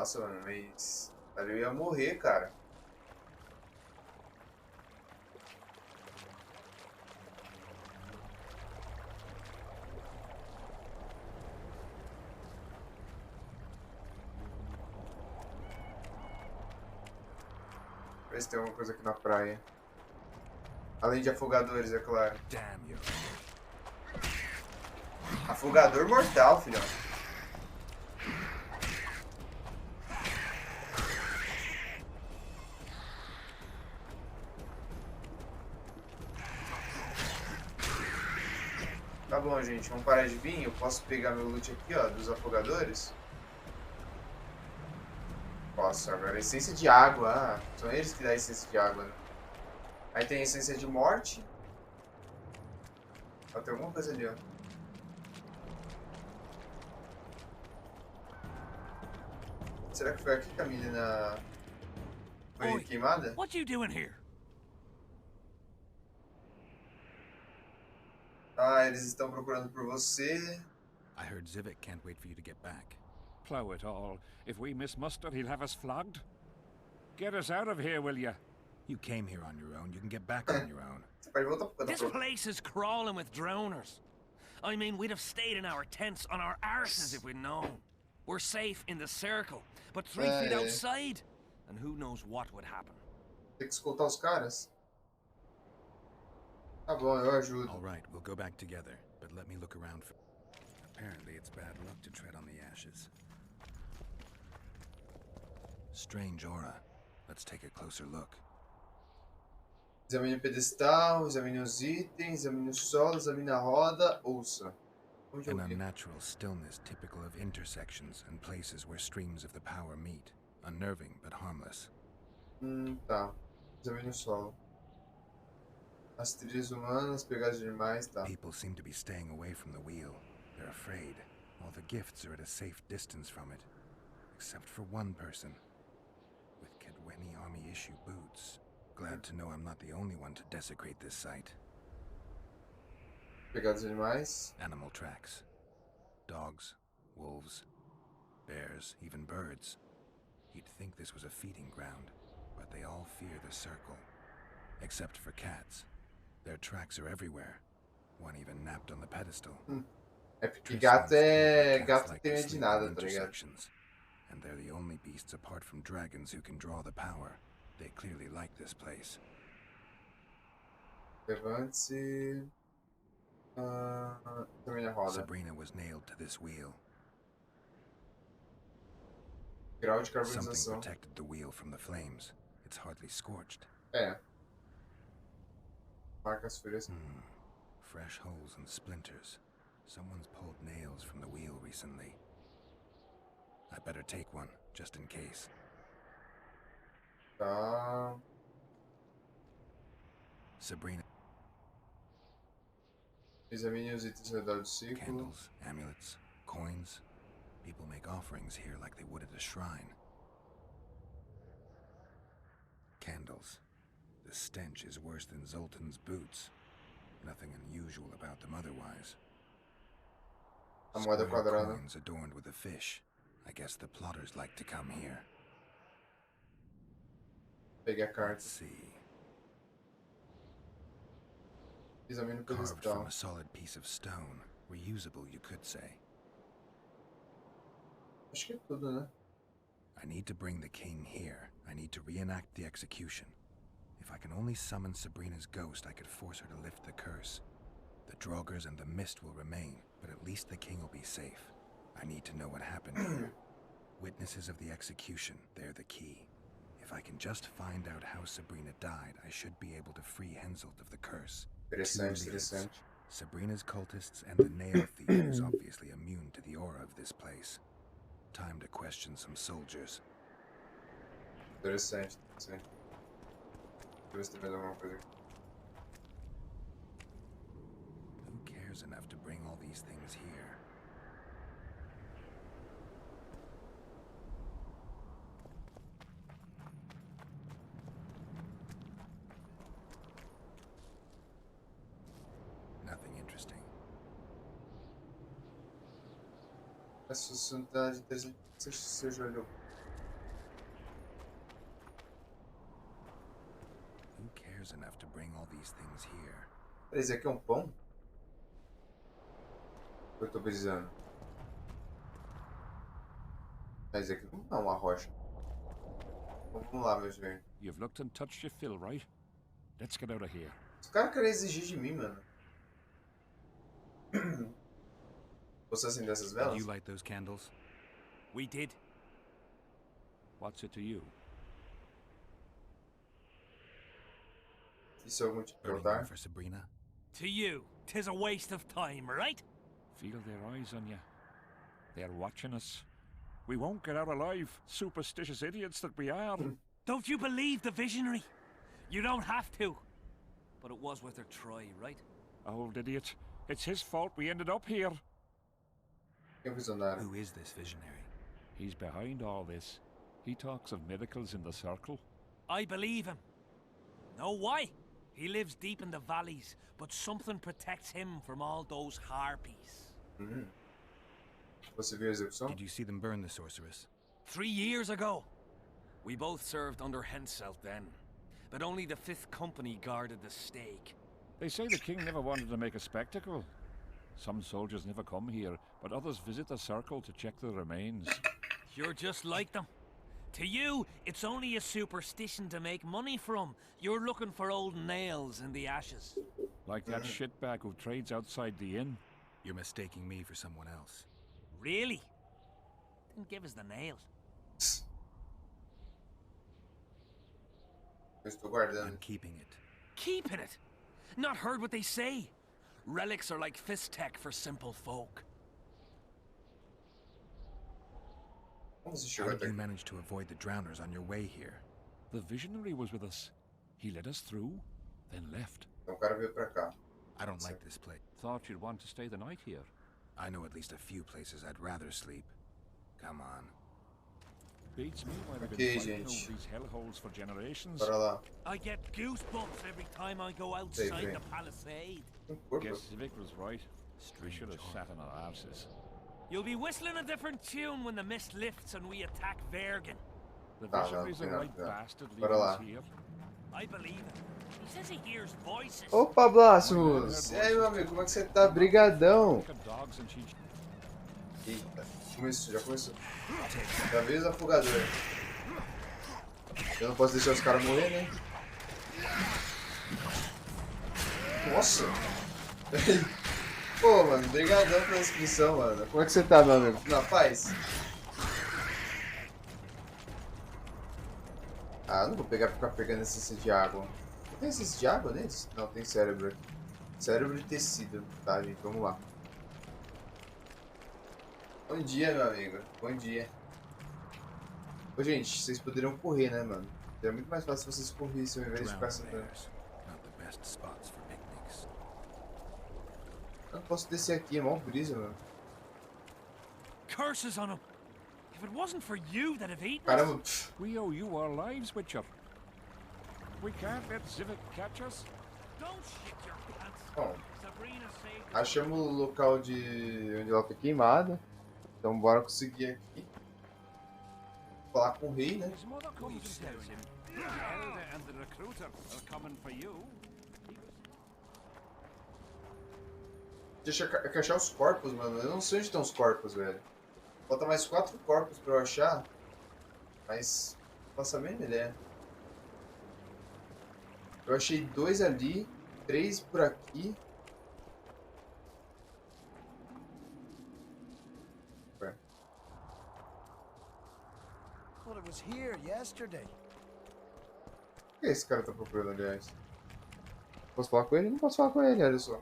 Nossa, mano, mas... ali eu ia morrer, cara. Ver se tem alguma coisa aqui na praia. Além de afogadores, é claro. Afogador mortal, filhão. Tá bom, gente. Vamos parar de vir. Eu posso pegar meu loot aqui, ó, dos afogadores. Posso. Agora, essência de água. Ah, são eles que dão essência de água, né? Aí tem essência de morte. Ó, tem alguma coisa ali, ó. Será que foi aqui que a menina foi queimada? What you doing here? Ah, eles estão procurando por você. I heard Zivik can't wait for you to get back. Plow it all. If we miss muster, he'll have us flogged. Get us out of here, will ya? You came here on your own. You can get back on your own. Você pode voltar pro This place is crawling with droners. I mean, we'd have stayed in our tents on our arses if we'd known. We're safe in the circle, but 3 feet outside, and who knows what would happen. Tem que escoltar os caras? Tá bom, eu ajudo. All right, we'll go back together, but let me look around for... Apparently it's bad luck to tread on the ashes. Strange aura. Let's take a closer look. Examine o pedestal, examine os itens, examine o solo, examine a roda, ouça. An unnatural stillness typical of intersections and places where streams of the power meet. Unnerving, but harmless. Tá. Examine o solo. As trilhas humanas, pegadas de animais, tá. People seem to be staying away from the wheel. They're afraid. All the gifts are at a safe distance from it. Except for one person. With Kedweni Army issue boots. Glad to know I'm not the only one to desecrate this site. Pegadas de animais. Animal tracks. Dogs, wolves, bears, even birds. You'd think this was a feeding ground, but they all fear the circle. Except for cats. Their tracks are everywhere. One even napped on the pedestal. É porque gato tem medo de nada, tá ligado? And they're the only beasts apart from dragons who can draw the power. They clearly like this place. Levante-se. Também a roda. Sabrina was nailed to this wheel. Grau de Something carbonização. protected the wheel from the flames. It's hardly scorched. É. Marcas frias. Fresh holes and splinters. Someone's pulled nails from the wheel recently. I better take one, just in case. Tá. Sabrina. Examine os itens ao redor do círculo. Candles, amulets, coins. People make offerings here like they would at a shrine. Candles. The stench is worse than Zoltan's boots. Nothing unusual about them otherwise. A moeda Square quadrada. coins adorned with a fish. I guess the plotters like to come here. Peguei a carta. Let's see. Examine o Carved pedestal. from a solid piece of stone. Reusable, you could say. Acho que é tudo, né? I need to bring the king here. I need to reenact the execution. If I can only summon Sabrina's ghost, I could force her to lift the curse. The Draugrs and the mist will remain, but at least the king will be safe. I need to know what happened here. Witnesses of the execution, they're the key. If I can just find out how Sabrina died, I should be able to free Henselt of the curse. Interessante, interessante. Sabrina's cultists and the nail thievers obviously immune to the aura of this place. Time to question some soldiers. Interessante, interessante. Deixa eu ver se tem mais alguma coisa aqui. Who cares enough to bring all these things here? Nothing interesting. Essa sociedade interessante. Você já olhou years enough to bring all these things here. Esse aqui é um pão? Eu tô precisando. Esse aqui não é uma rocha. Então, vamos lá, meus velhos. You've looked and touched your fill, right? Let's get out of here. Os caras querem exigir de mim, mano. Você acender essas Did velas? you light those candles? We did. What's it to you? Isso é algum tipo de Burning them altar? for Sabrina? To you, 'tis a waste of time, right? Feel their eyes on you. They're watching us. We won't get out alive, superstitious idiots that we are. Don't you believe the visionary? You don't have to. But it was worth a try, right? Old idiot. It's his fault we ended up here. Quem é o visionário? Who is this visionary? He's behind all this. He talks of miracles in the circle. I believe him. Know why? He lives deep in the valleys, but something protects him from all those harpies. Você viu a execução? Did you see them burn the sorceress? 3 years ago. We both served under Henselt then, but only the 5th Company guarded the stake. They say the king never wanted to make a spectacle. Some soldiers never come here, but others visit the circle to check the remains. You're just like them. To you, it's only a superstition to make money from. You're looking for old nails in the ashes. Like that shitbag who trades outside the inn. You're mistaking me for someone else. Really? Then give us the nails. Eu estou guardando. I'm keeping it. Keeping it. Not heard what they say. Relics are like fist tech for simple folk. Como você How chegou did até you aqui? manage to avoid the drowners on your way here? The visionary was with us. He led us through, then left. Então o cara veio pra cá. I don't like this place. Thought you'd want to stay the night here. I know at least a few places I'd rather sleep. Come on. Beats me why they've Okay, been fighting gente. over these hellholes for generations. Bora lá. I get goosebumps every time I go outside vem. the palisade. Um corpo? Guess Civic was right. We should have sat on our arses. You'll be whistling a different tune when the mist lifts and we attack Vergen. The Ah, visionary's a não, right não. bastard Bora leaving lá. us here. I believe him. He says he hears voices. Opa, Blasmus! E aí, meu amigo, como é que você tá? Brigadão! Look at dogs and cheech. Eita, começou, já começou. Já veio os afogadores. Eu não posso deixar os caras morrer, né? Nossa! Pô, mano, brigadão pela inscrição, mano. Como é que você tá, meu amigo? Na paz? Ah, não vou ficar pegando essência de água. Tem essência de água neles? Não, tem cérebro aqui. Cérebro e tecido. Tá, gente, vamos lá. Bom dia, meu amigo. Bom dia. Ô, gente, vocês poderiam correr, né, mano? Seria muito mais fácil se vocês corressem ao invés de ficar Drowned sentando. bears. Not the best spots for picnics. Eu não posso descer aqui, é mó brisa, mano. Curses on him. If it wasn't for you that have eaten us. Caramba, pff, We owe you our lives, Witcher. We can't let Civic catch us. Don't shit your pants. bom, Sabrina saved us. achamos o local de onde ela foi queimada. Então bora conseguir aqui. Falar com o rei, né? His mother comes and tells him. The elder and the recruiter are coming for you. Deixa eu achar os corpos, mano. Eu não sei onde estão os corpos, velho. Falta mais 4 corpos pra eu achar. Mas não faço a mínima ideia. Eu achei 2 ali, 3 por aqui. Ué, Well, it was here yesterday. o que esse cara tá procurando, aliás? Posso falar com ele? Não posso falar com ele, olha só.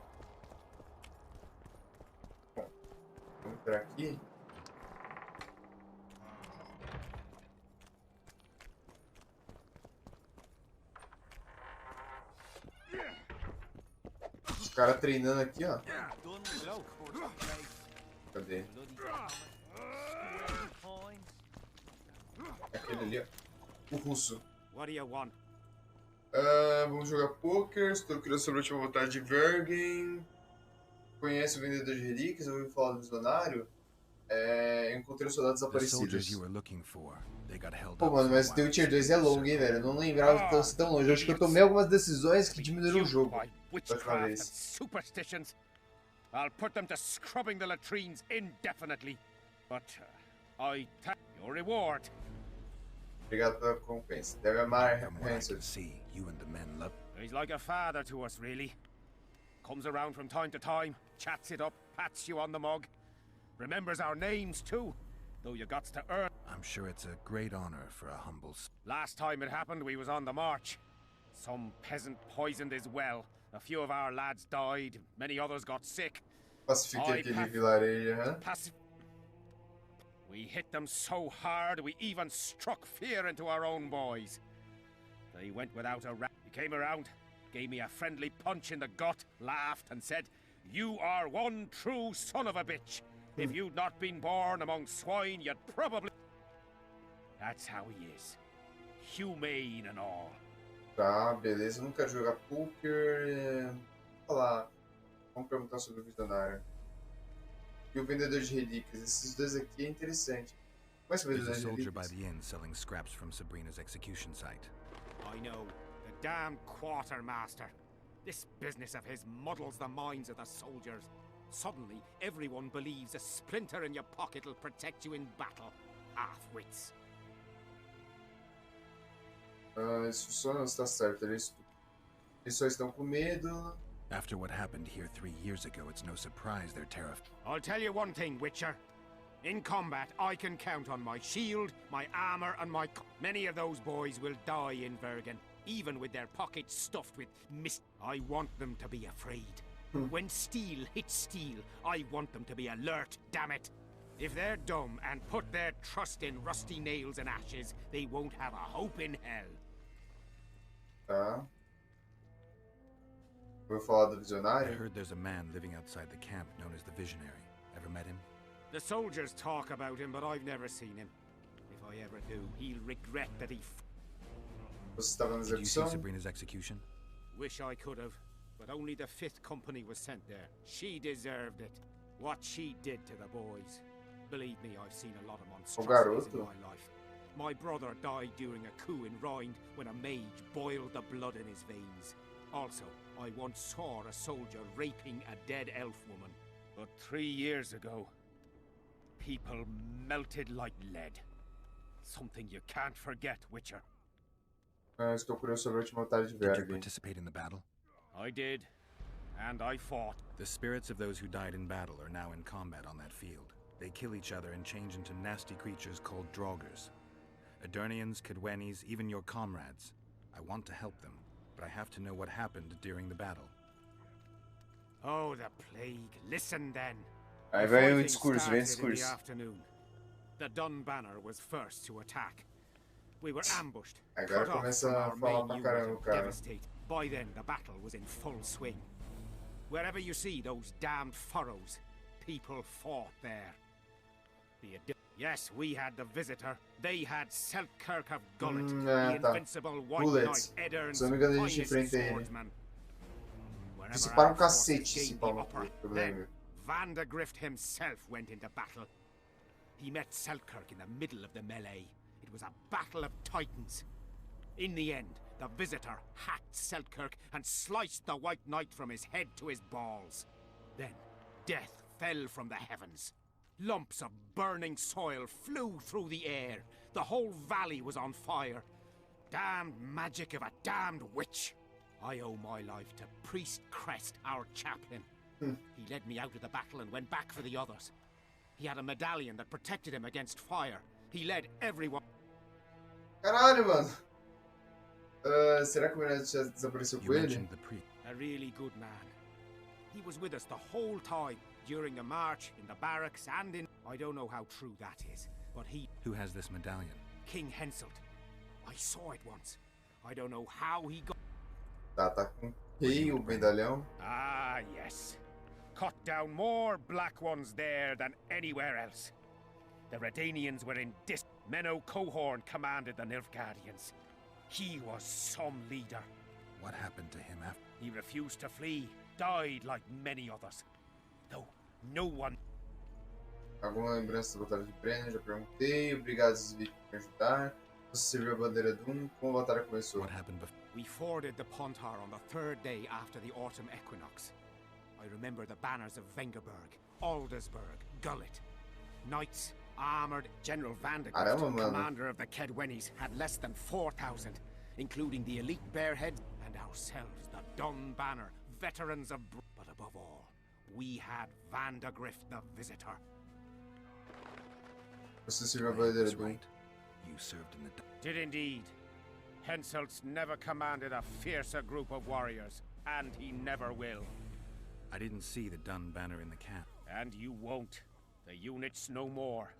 Bom, vamos entrar aqui. Os caras treinando aqui, ó. Done without court place. Cadê? Bloody common. Square coins. Aquele ali, ó. O russo. What do you want? Vamos jogar poker. Estou curioso sobre a última vontade de Vergen. Conhece o vendedor de relíquias? Ouviu falar do visionário? Eu encontrei os soldados The soldiers desaparecidos. you were looking for, they got held Pô, up mano, for a mas while o Tier 2 é during the longo, hein, circle. velho? Eu não lembrava que fosse tão longe. Eu acho que eu tomei algumas decisões que diminuíram o jogo. By Da última witchcraft and vez. superstitions. I'll put them to scrubbing the latrines indefinitely. But I thank your reward. Obrigado pela recompensa. Deve amar From what I Hansel. can see, you and the men love. He's like a father to us, really. Comes around from time to time, chats it up, pats you on the mug. Remembers our names, too, though you gots to earn. I'm sure it's a great honor for a humble. Last time it happened, we was on the march. Some peasant poisoned his well. A few of our lads died, many others got sick. Pacifiquei aquele vilarejo, hã? We hit them so hard, we even struck fear into our own boys. They went without a rap. He came around, gave me a friendly punch in the gut, laughed and said, "You are one true son of a bitch. If you'd not been born among swine, you'd probably..." That's how he is. Humane and all. Tá, beleza. Eu nunca jogar poker. Olha lá. Vamos perguntar sobre o visionário. E o vendedor de relíquias. Esses dois aqui é interessante. Mas o There's vendedor a de soldier by relíquias. the inn selling scraps from Sabrina's execution site. I know. The damn quartermaster. This business of his muddles the minds of the soldiers. Suddenly, everyone believes a splinter in your pocket'll protect you in battle. Half-wits. Isso só não está certo. Eles só estão com medo. After what happened here 3 years ago, it's no surprise they're terrified. I'll tell you one thing, Witcher. In combat, I can count on my shield, my armor, and my... Many of those boys will die in Vergen, even with their pockets stuffed with mist. I want them to be afraid. When steel hits steel, I want them to be alert, damn it. If they're dumb and put their trust in rusty nails and ashes, they won't have a hope in hell. Tá. Vou falar do I visionário. heard there's a man living outside the camp known as the Visionary. Ever met him? The soldiers talk about him, but I've never seen him. If I ever do, he'll regret that he Você estava na Did you see execução? Sabrina's execution? Wish I could have, but only the 5th Company was sent there. She deserved it. What she did to the boys. Believe me, I've seen a lot of monstrosities in garoto. my life. My brother died during a coup in Rhind when a mage boiled the blood in his veins. Also, I once saw a soldier raping a dead elf woman. But 3 years ago, people melted like lead. Something you can't forget, Witcher. Estou curioso sobre a última batalha de Did you Vergen. participate in the battle? I did, and I fought. The spirits of those who died in battle are now in combat on that field. They kill each other and change into nasty creatures called draugrs. Edirnians, Cadwenis, even your comrades. I want to help them, but I have to know what happened during the battle. Oh, the plague. Listen then. Aí The vem o fighting discurso, vem o started in the discurso. afternoon. The Dun Banner was first to attack. We were ambushed, Agora cut off começa from a our falar main pra unit caramba, and cara. devastated. By then, the battle was in full swing. Wherever you see those damned furrows, people fought there. Yes, we had the Visitor. They had Selkirk of Gullet, the tá. invincible White Bullets. Knight, Edirne's Se eu não me engano, a gente finest enfrenta ele. swordsman. Wherever Isso para our forces cacete se gained pau the no upper, cu, problema. then Vandergrift himself went into battle. He met Selkirk in the middle of the melee. It was a battle of titans. In the end, the Visitor hacked Selkirk and sliced the White Knight from his head to his balls. Then, death fell from the heavens. Lumps of burning soil flew through the air. The whole valley was on fire. Damned magic of a damned witch. I owe my life to Priest Crest, our chaplain. He led me out of the battle and went back for the others. He had a medallion that protected him against fire. He led everyone. Caralho, mano. Será que o Menezes já desapareceu You com ele? mentioned the priest. A really good man. He was with us the whole time, during the march, in the barracks, and in... I don't know how true that is, but he... Who has this medallion? King Henselt. I saw it once. I don't know how he got... Tá com rei, o medalhão. Ah, yes. Cut down more black ones there than anywhere else. The Redanians were in Menno Cohorn commanded the Nilfgaardians. He was some leader. What happened to him after? He refused to flee, died like many others. Though no one... Alguma lembrança da Batalha de Brenner? Já perguntei. Obrigado, Zvi, por me ajudar. Você serviu a bandeira Doom. Como a batalha começou? What happened before? We forded the Pontar on the third day after the autumn equinox. I remember the banners of Vengerberg, Aldersburg, Gullet. Knights, armored. General Vandegrift, Caramba, mano. commander of the Kedwennies, had less than 4,000, including the elite Bareheads and ourselves, the Dun Banner, veterans of... But above all, we had Vandegrift the Visitor. Você serviu a bandeira That's Doom. right. You served in the... Did indeed. Henselt's never commanded a fiercer group of warriors, and he never will. I didn't see the Dun banner in the camp. And you won't. The unit's no more.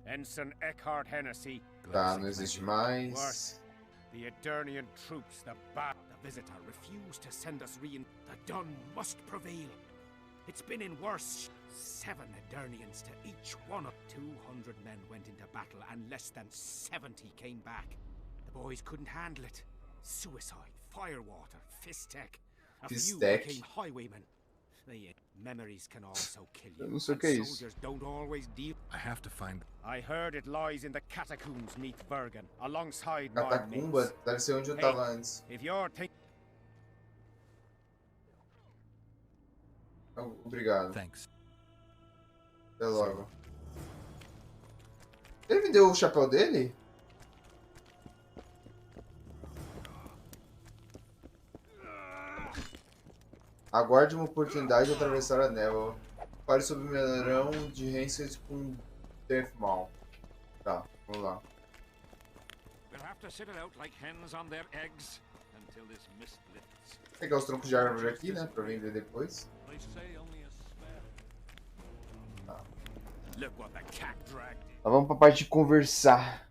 Ensign Eckhart Hennessy. Tá, não existe mais. Worse, the Edirnian troops, the Visitor, refuse to send us The Dun must prevail. It's been in worse. 7 Edirnians to each one of 200 men went into battle and less than 70 came back. The boys couldn't handle it. Suicide, firewater, fistek. A few Fistek? became highwaymen. The memories can also kill you. Eu não sei o and que é isso. soldiers don't always deal. I have to find... I heard it lies in the catacombs neath Bergen, alongside my Catacumba mates. deve ser onde eu Hey. tava antes. If you're thinking... Obrigado. Thanks. Até logo. Ele me deu o chapéu dele? Aguarde uma oportunidade de atravessar a névoa. Pare sobre o melhorão de Hansel com Deathmaw. Tá, vamos lá. We'll have to sit it out like hens on their eggs until this mist lifts. Vou pegar os troncos de árvore aqui, né? Pra vender depois. They say only a spell. Look what the cat dragged in. Tá, vamos pra parte de conversar.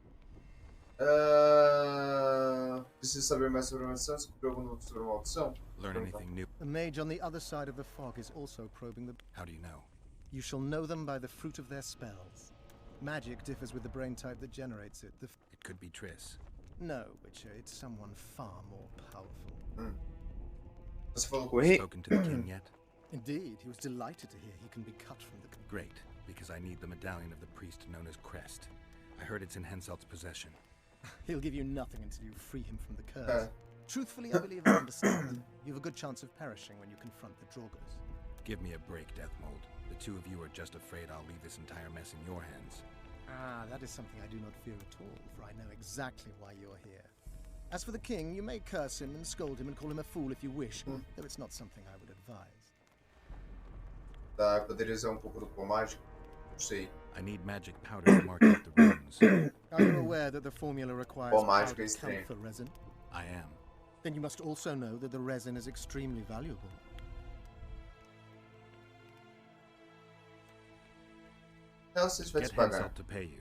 Preciso saber mais sobre a maldição? Descobriu algum novo sobre a maldição? Learn anything new? The mage on the other side of the fog is also probing the... How do you know? You shall know them by the fruit of their spells. Magic differs with the brain type that generates it. It could be Triss. No, Witcher, it's someone far more powerful. Você falou com o rei? Spoken to the king yet? Indeed, he was delighted to hear he can be cut from the... Great, because I need the medallion of the priest known as Crest. I heard it's in Henselt's possession. He'll give you nothing until you free him from the curse. Truthfully, I believe I understand. You have a good chance of perishing when you confront the Draugrs. Give me a break, Deathmold. The two of you are just afraid I'll leave this entire mess in your hands. Ah, that is something I do not fear at all, for I know exactly why you're here. As for the king, you may curse him and scold him and call him a fool if you wish, though it's not something I would advise. Tá, eu poderia usar um pouco do pó mágico? Não sei. I need magic powder to mark out the runes. Are you aware that the formula requires Pó mágico é powdered estranho. camphor resin? I am. Then you must also know that the resin is extremely valuable. Não, se eu tivesse Get que pagar. Henselt to pay you.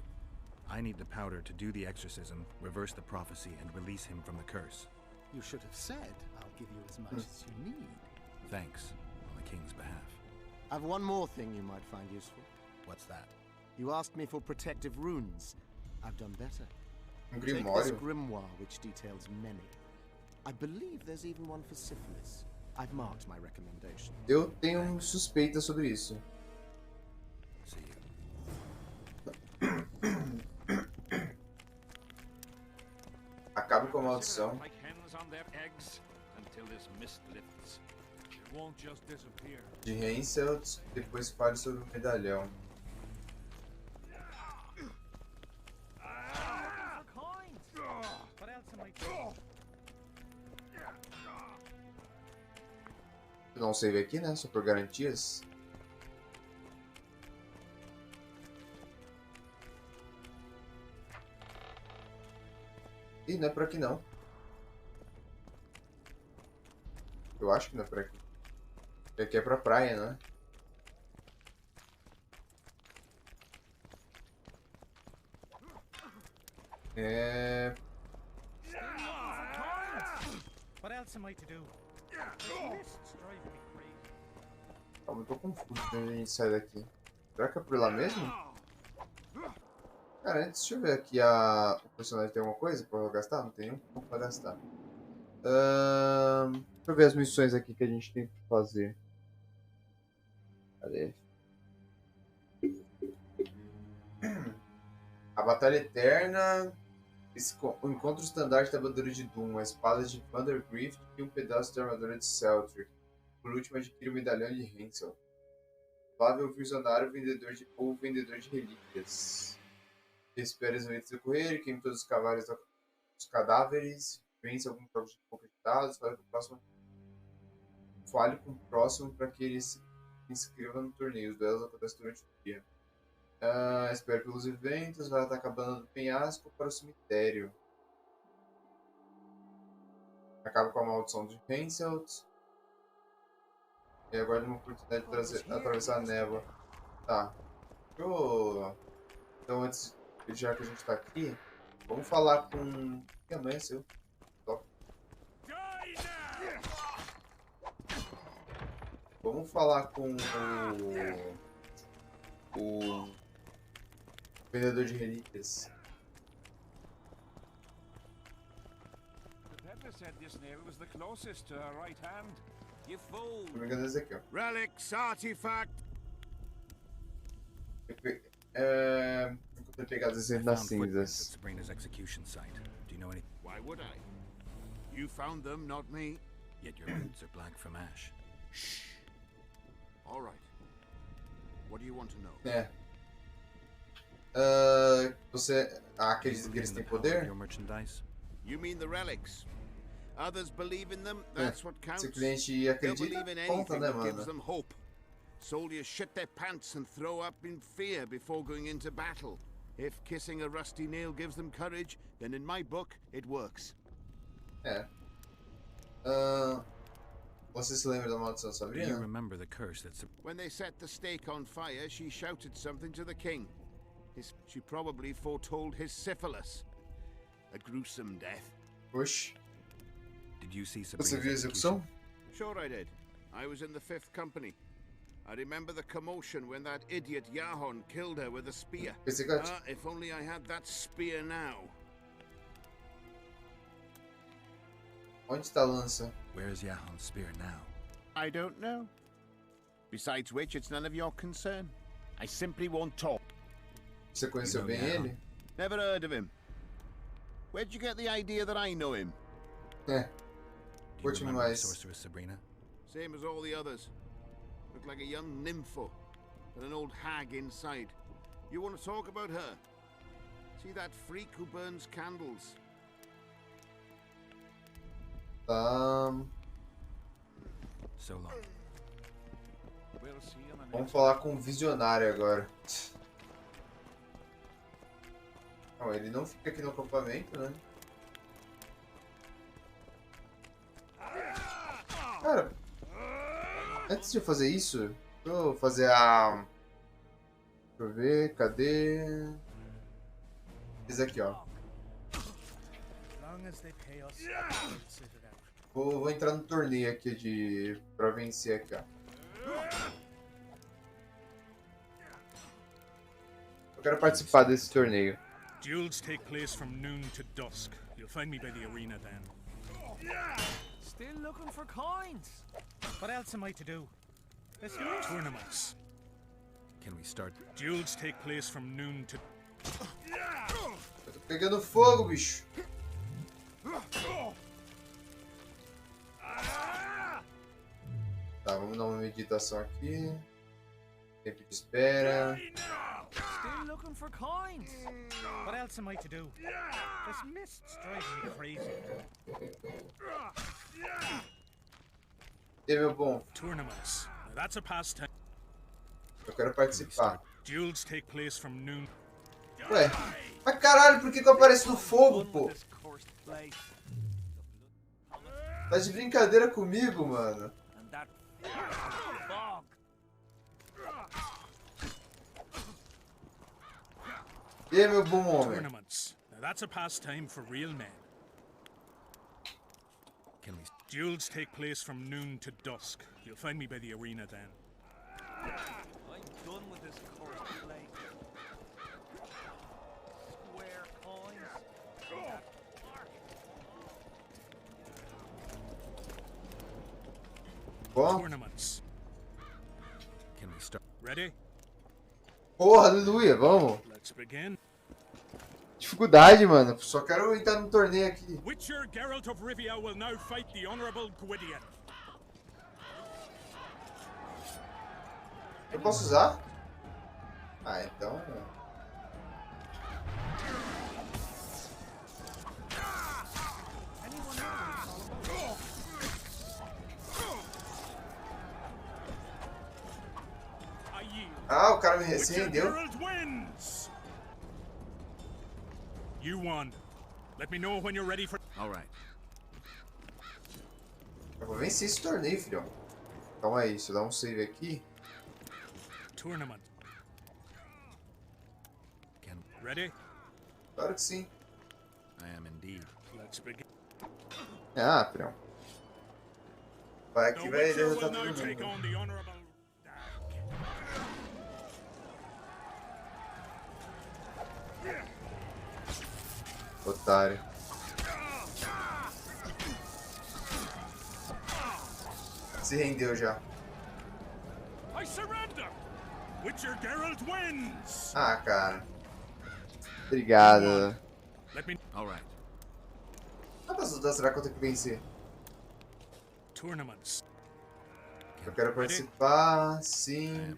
I need the powder to do the exorcism, reverse the prophecy, and release him from the curse. You should have said, I'll give you as much as you need. Thanks, on the king's behalf. I've one more thing you might find useful. What's that? You asked me for protective runes. I've done better. Um Take this grimório? grimoire, which details many. I believe there's even one for syphilis. I've marked my recommendation. Eu tenho suspeita sobre isso. See you. Acabe com a Sit it maldição. out like hens on their eggs until this mist lifts. It won't just disappear. De Henselt, depois fale sobre o medalhão. Vou dar um save aqui, né? Só por garantias. Ih, não é por aqui não. Eu acho que não é por aqui. Aqui é pra praia, não é? É... What else am I to do? This mist's driving me crazy. Calma, eu tô confuso quando a gente sai daqui. Será que é por lá mesmo? Cara, antes, deixa eu ver aqui o personagem tem alguma coisa pra gastar? Não tem nenhum ponto pra gastar. Deixa eu ver as missões aqui que a gente tem que fazer. Cadê? A Batalha Eterna. O encontro estandarte da bandeira de Doom, a espada de Vandergrift e um pedaço da armadura de Celtic. Por último, adquire o medalhão de Hansel. Lave o visionário ou vendedor de relíquias. Espere as ventas decorrer, queime todos os cavalos dos cadáveres, vence alguns jogos de pouca de dados, fale com o próximo para que ele se inscreva no torneio. Os duelos acontecem durante o dia. Espere pelos eventos, vai atacar a banda do penhasco para o cemitério. Acaba com a maldição de Henselt. E aguarda uma oportunidade de atravessar a névoa. Tá. Então, antes, já que a gente tá aqui, vamos falar com. Que amanhã é seu? Top. Vamos falar com o vendedor de relíquias. The peddler said this nail was the closest to her right hand. You fool! Se não me engano, é esse aqui, ó. Relics, artifact. Encontrei pegadas nas cinzas. Sabrina's execution site. Do you know any? Why would I? You found them, not me. Yet your boots are black from ash. Shh. All right. What do you want to know? Você acredita que eles têm poder? Your merchandise? You mean the relics? Others believe in them, that's what counts. Se o cliente They'll acredita, believe in conta, anything né, that gives mano? them hope. Soldiers shit their pants and throw up in fear before going into battle. If kissing a rusty nail gives them courage, then in my book, it works. Você se lembra da maldição Do you Sabrina? remember the curse that When they set the stake on fire, she shouted something to the king. She probably foretold his syphilis. A gruesome death. Oxi. Did you see Você Sabrina's viu a execução? Sure I did. I was in the 5th Company. I remember the commotion when that idiot Yahon killed her with a spear. Esse gato. If only I had that spear now. Onde está a lança? Where's Yahon's spear now? I don't know. Besides which, it's none of your concern. I simply won't talk. Você conheceu You know bem Yahon? ele? Never heard of him. Where'd you get the idea that I know him? Do you Conte-me remember the mais. sorceress Sabrina? Same as all the others. Looked like a young nympho, with an old hag inside. You want to talk about her? See that freak who burns candles? So long. We'll see in the next. Vamos falar com o visionário agora. Não, ele não fica aqui no acampamento, né? Cara, antes de eu fazer isso, vou fazer a... Deixa eu ver, cadê? Esse aqui, ó. Long as they pay us, we'll sit it out. Vou entrar no torneio aqui pra vencer aqui, ó. Eu quero participar desse torneio. Duels take place from noon to dusk. You'll find me by the arena then. Still looking for coins. What else am I to do? Let's do tournaments. Can we start? Duels take place from noon to... Eu tô pegando fogo, bicho. Tá, vamos dar uma meditação aqui. Tempo de espera. Still looking for coins. What else am I to do? This mist's driving me crazy. E aí, meu bom, Tournaments. Now that's a pastime. eu quero participar. Duels take place from noon... Ué, mas caralho, por que eu apareço no fogo, pô? This cursed place. Tá de brincadeira comigo, mano. And that fog. E aí, meu bom homem? Tournaments. Now that's a pastime for real men. Can we? Duels take place from noon to dusk. You'll find me by the arena then. I'm done with this cursed place. Square coins. Bom, Tournaments. Can we start? Ready? porra, aleluia, vamos. Let's begin. Dificuldade, mano. Só quero entrar no torneio aqui. Witcher Geralt of Rivia will now fight the Honorable Gwydion. Eu posso usar? Ah, então... Ah, o cara me se rendeu. You won. Let me know when you're ready for. All right. Eu vou vencer esse torneio, filhão. Calma aí, deixa eu dar um save aqui. Tournament. Ready? Claro que sim. I am indeed. Let's begin. Ah, filhão. Vai aqui, The vai Witcher derrotar will now todo take mundo. on the Honorable. Otário. Se rendeu já. I surrender. Witcher Geralt wins. Ah, cara. Obrigado. Let me. All right. Quantas lutas será que eu tenho que vencer? Tournaments. Eu quero participar, sim.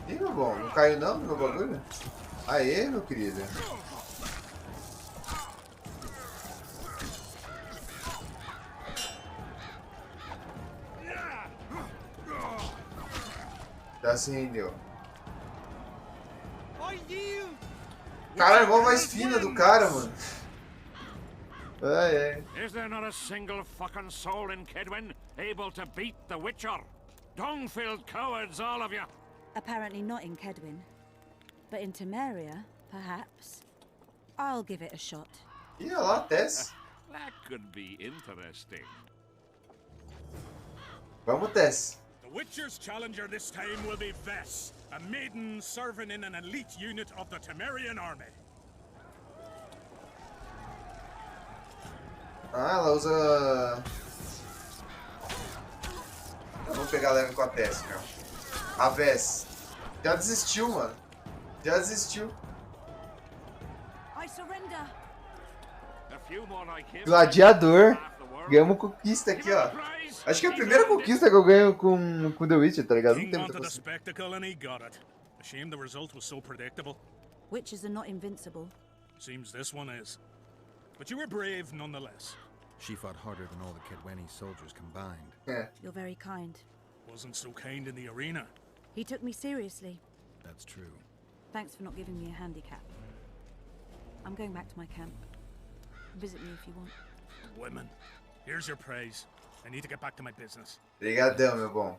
Ih, meu bom, não caiu não no meu bagulho? Aê, meu querido. Já se rendeu. Caralho, mó voz fina do cara, mano. Ai, ai. Is there not a single fucking soul in Kedwin able to beat the Witcher? Dung-filled cowards, all of you. Apparently not in Kedwin. But in Temeria, perhaps. I'll give it a shot. Ih, olha lá, Tess. That could be interesting. Vamos, Tess. The Witcher's challenger this time will be Vess, a maiden serving in an elite unit of the Temerian army. Ah, ela usa... Vamos pegar leve com a Tess, cara. A Vess. Já desistiu, mano. Já desistiu. I surrender. A few more like him. Gladiador. Ganhamos conquista aqui, ó. Acho que é a primeira conquista que eu ganho com The Witcher, tá ligado? Não King tem muita wanted a coisa. spectacle and he got it. A shame the result was so predictable. Witches are not invincible. Seems this one is. But you were brave nonetheless. She fought harder than all the Kedweni soldiers combined. É. You're very kind. Wasn't so kind in the arena. He took me seriously. That's true. Thanks for not giving me a handicap. I'm going back to my camp. Visit me if you want. Women, here's your praise. I need to get back to my business. Obrigadão, meu bom.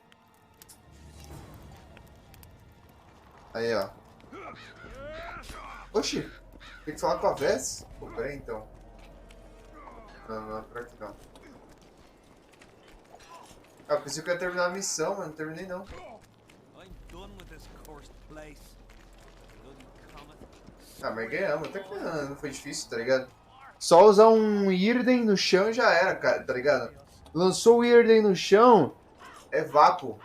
Aí, ó. Oxi. Tem que falar com a Vess? Pô, peraí, então. Não, não é por aqui, não. Ah, eu pensei que eu ia terminar a missão, mas não terminei, não. I'm done with this cursed place. Bloody comet. Ah, mas ganhamos. Até que não foi difícil, tá ligado? Só usar um Irden no chão e já era, cara, tá ligado? Lançou o Irden no chão, é vapo.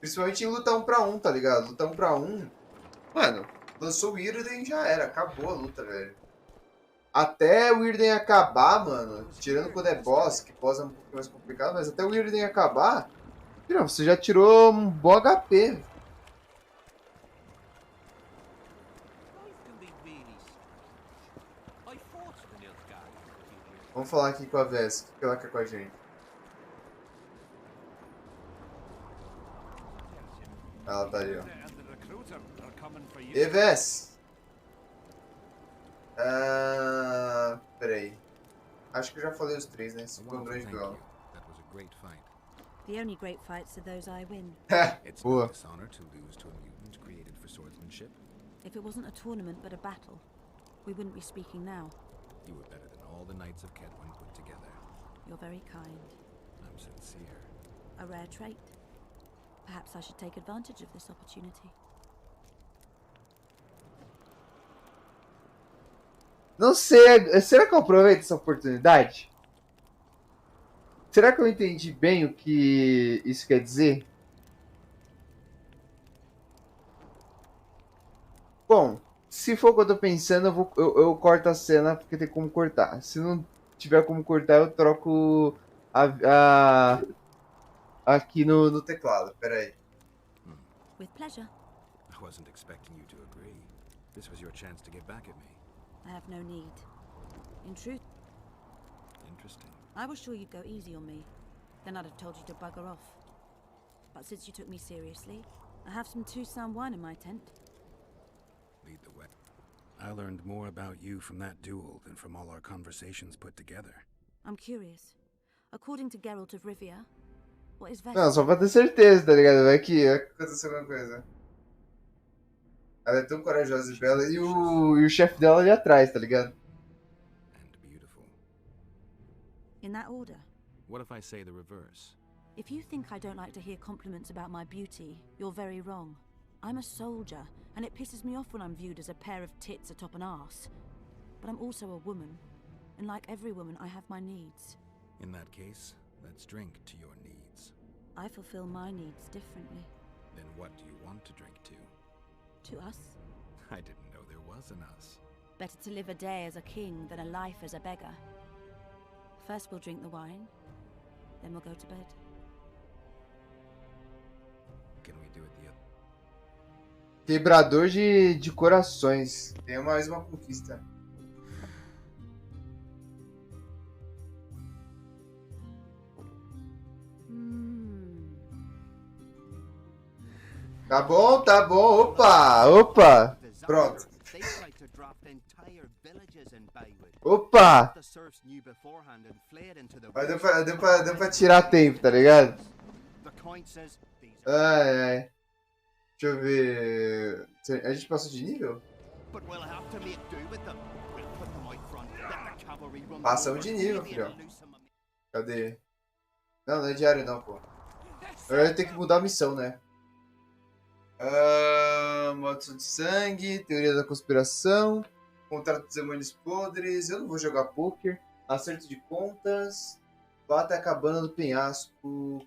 Principalmente em luta 1 pra 1, tá ligado? Luta 1 pra 1. Mano, lançou o Irden e já era. Acabou a luta, velho. Até o Irden acabar, mano. Tirando quando é boss, que boss é um pouco mais complicado. Mas até o Irden acabar, não, você já tirou um bom HP. Vamos falar aqui com a Vess. O que ela quer com a gente? Ela tá ali, ó. E Vess? Peraí. Acho que eu já falei os três, né? Esse foi um grande duelo. That was a great fight. The only great fights are those I win. It's Boa. no dishonor to lose to a mutant created for swordsmanship. If it wasn't a tournament but a battle, we wouldn't be speaking now. You were better than all the knights of Kedwin put together. You're very kind. I'm sincere. A rare trait. Perhaps I should take advantage of this opportunity. Não sei, será que eu aproveito essa oportunidade? Será que eu entendi bem o que isso quer dizer? Bom, se for o que eu tô pensando, eu corto a cena porque tem como cortar. Se não tiver como cortar, eu troco a- aqui no teclado. Pera aí. With pleasure. I wasn't expecting you to agree. This was your chance to get back at me. I have no need. In truth, Interesting. I was sure you'd go easy on me. Then I'd have told you to bugger off. But since you took me seriously, I have some two-sound wine in my tent. Lead the way. I learned more about you from that duel than from all our conversations put together. I'm curious. According to Geralt of Rivia, what is Não, Vesper? só pra ter certeza, tá ligado? Vai que acontecer alguma coisa. Ela é tão corajosa e bela. E o chefe dela ali atrás, tá ligado? And beautiful. In that order. What if I say the reverse? If you think I don't like to hear compliments about my beauty, you're very wrong. I'm a soldier, and it pisses me off when I'm viewed as a pair of tits atop an arse. But I'm also a woman, and like every woman, I have my needs. In that case, let's drink to your needs. I fulfill my needs differently. Then what do you want to drink to? To us, I didn't know there was an us. better to live a day as a king than a life as a beggar. First we'll drink the wine, then we'll go to bed. Can we do it the other? Quebrador de corações. Tem mais uma conquista. Tá bom, tá bom. Opa, opa. Pronto. Opa. Mas deu pra tirar tempo, tá ligado? Ai, ai. Deixa eu ver. A gente passou de nível? Passamos de nível, filho. Cadê? Não, não é diário não, pô. Agora eu tenho que mudar a missão, né? Maldição de sangue, teoria da conspiração, contrato dos demônios podres, eu não vou jogar poker, acerto de contas, bata a cabana do penhasco,